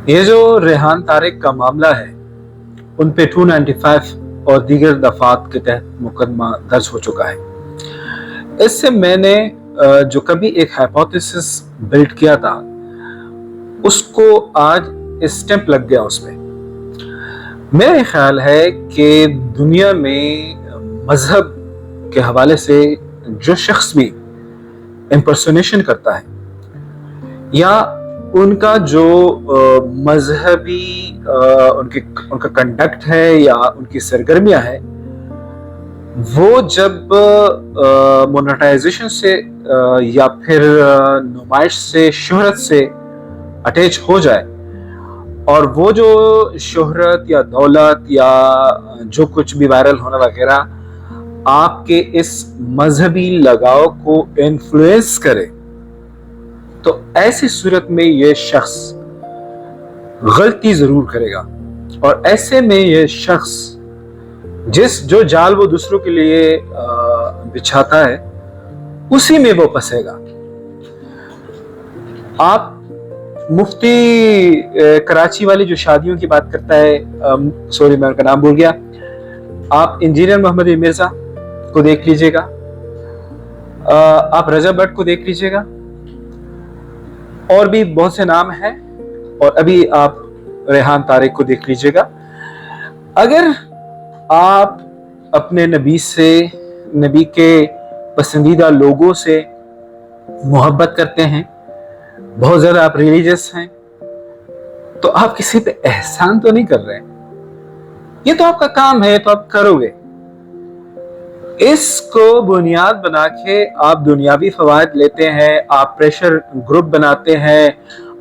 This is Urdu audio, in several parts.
یہ جو ریحان طارق کا معاملہ ہے ان پہ 295 اور دیگر دفعات کے تحت مقدمہ درج ہو چکا ہے۔ اس سے میں نے جو کبھی ایک ہائپوتھیسس بلڈ کیا تھا اس کو آج اسٹیمپ لگ گیا اس پہ۔ میرا خیال ہے کہ دنیا میں مذہب کے حوالے سے جو شخص بھی امپرسونیشن کرتا ہے یا ان کا جو مذہبی ان کا کنڈکٹ ہے یا ان کی سرگرمیاں ہے، وہ جب مونیٹائزیشن سے یا پھر نمائش سے، شہرت سے اٹیچ ہو جائے، اور وہ جو شہرت یا دولت یا جو کچھ بھی وائرل ہونا وغیرہ آپ کے اس مذہبی لگاؤ کو انفلوئنس کرے، تو ایسی صورت میں یہ شخص غلطی ضرور کرے گا، اور ایسے میں یہ شخص جو جال وہ دوسروں کے لیے بچھاتا ہے اسی میں وہ پھنسے گا۔ آپ مفتی کراچی والی جو شادیوں کی بات کرتا ہے، سوری میں ان کا نام بھول گیا، آپ انجینئر محمد مرزا کو دیکھ لیجئے گا، آپ رضا بٹ کو دیکھ لیجئے گا، اور بھی بہت سے نام ہیں، اور ابھی آپ ریحان طارق کو دیکھ لیجئے گا۔ اگر آپ اپنے نبی سے، نبی کے پسندیدہ لوگوں سے محبت کرتے ہیں، بہت زیادہ آپ ریلیجس ہیں، تو آپ کسی پہ احسان تو نہیں کر رہے ہیں، یہ تو آپ کا کام ہے، تو آپ کرو گے۔ اس کو بنیاد بنا کے آپ دنیاوی فوائد لیتے ہیں، آپ پریشر گروپ بناتے ہیں،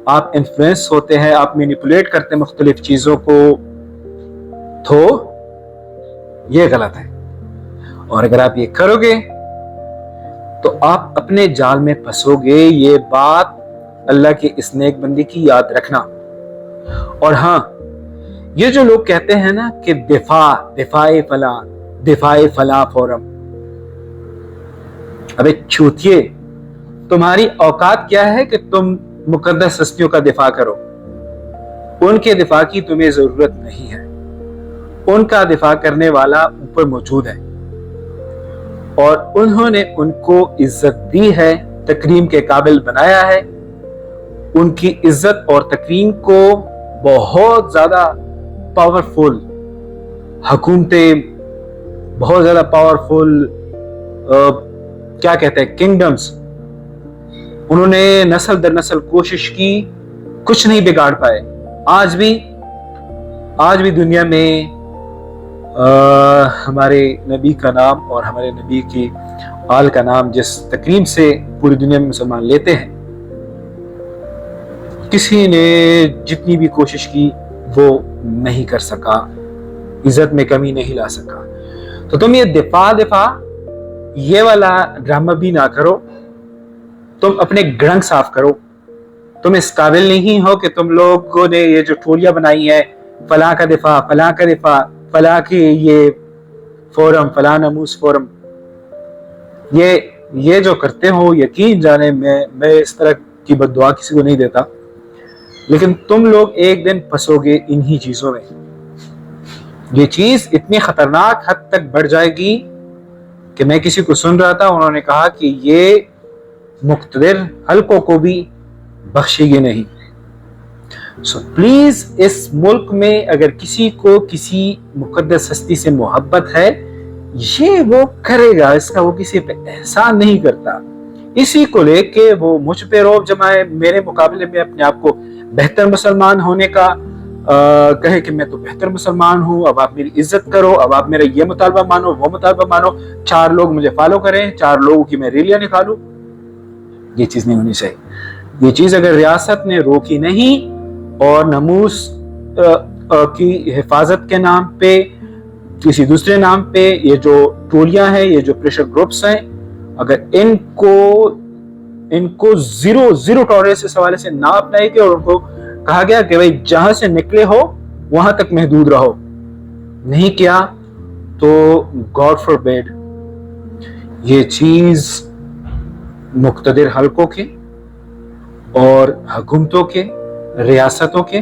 آپ انفلوئنس ہوتے ہیں، آپ مینیپولیٹ کرتے ہیں مختلف چیزوں کو، تو یہ غلط ہے۔ اور اگر آپ یہ کرو گے تو آپ اپنے جال میں پھنسو گے۔ یہ بات اللہ کی اس نیک بندی کی یاد رکھنا۔ اور ہاں، یہ جو لوگ کہتے ہیں نا کہ دفاع فلاں فورم، ابے چھوتیے، تمہاری اوقات کیا ہے کہ تم مقدس ہستیوں کا دفاع کرو؟ ان کے دفاع کی تمہیں ضرورت نہیں ہے، ان کا دفاع کرنے والا اوپر موجود ہے، اور انہوں نے ان کو عزت دی ہے، تکریم کے قابل بنایا ہے۔ ان کی عزت اور تکریم کو بہت زیادہ پاورفل حکومتیں، بہت زیادہ پاورفل کیا کہتے ہیں کنگڈمز، انہوں نے نسل در نسل کوشش کی، کچھ نہیں بگاڑ پائے۔ آج بھی دنیا میں ہمارے نبی کا نام اور ہمارے نبی کی آل کا نام جس تکریم سے پوری دنیا میں مسلمان لیتے ہیں، کسی نے جتنی بھی کوشش کی وہ نہیں کر سکا، عزت میں کمی نہیں لا سکا۔ تو تم یہ دفاع یہ والا ڈرامہ بھی نہ کرو، تم اپنے گڑنگ صاف کرو۔ تم اس قابل نہیں ہو کہ تم لوگوں نے یہ جو ٹولیاں بنائی ہیں، فلاں کا دفاع، فلاں کا دفاع، فلاں کی یہ فورم، فلاں ناموس فورم، یہ جو کرتے ہو، یقین جانے میں اس طرح کی بد دعا کسی کو نہیں دیتا، لیکن تم لوگ ایک دن پھنسو گے انہی چیزوں میں۔ یہ چیز اتنی خطرناک حد تک بڑھ جائے گی کہ میں کسی کو سن رہا تھا، انہوں نے کہا کہ یہ مقتدر حلقوں کو بھی بخشے گی نہیں۔ سو پلیز، اس ملک میں اگر کسی کو کسی مقدس ہستی سے محبت ہے، یہ وہ کرے گا، اس کا وہ کسی پہ احسان نہیں کرتا۔ اسی کو لے کے وہ مجھ پہ روب جمائے، میرے مقابلے میں اپنے آپ کو بہتر مسلمان ہونے کا کہے کہ میں تو بہتر مسلمان ہوں، اب آپ میری عزت کرو، اب آپ میرا یہ مطالبہ مانو، وہ مطالبہ مانو، 4 لوگ مجھے فالو کریں، 4 لوگوں کی میں ریلیاں نکالوں۔ یہ چیز نہیں ہونی چاہیے۔ یہ چیز اگر ریاست نے روکی نہیں اور ناموس کی حفاظت کے نام پہ، کسی دوسرے نام پہ یہ جو ٹولیاں ہیں، یہ جو پریشر گروپس ہیں، اگر ان کو زیرو ٹالرنس اس حوالے سے نہ اپنائے گے، اور ان کو کہا گیا کہ بھائی جہاں سے نکلے ہو وہاں تک محدود رہو، نہیں کیا تو گاڈ فوربیڈ یہ چیز مقتدر حلقوں کے اور حکومتوں کے، ریاستوں کے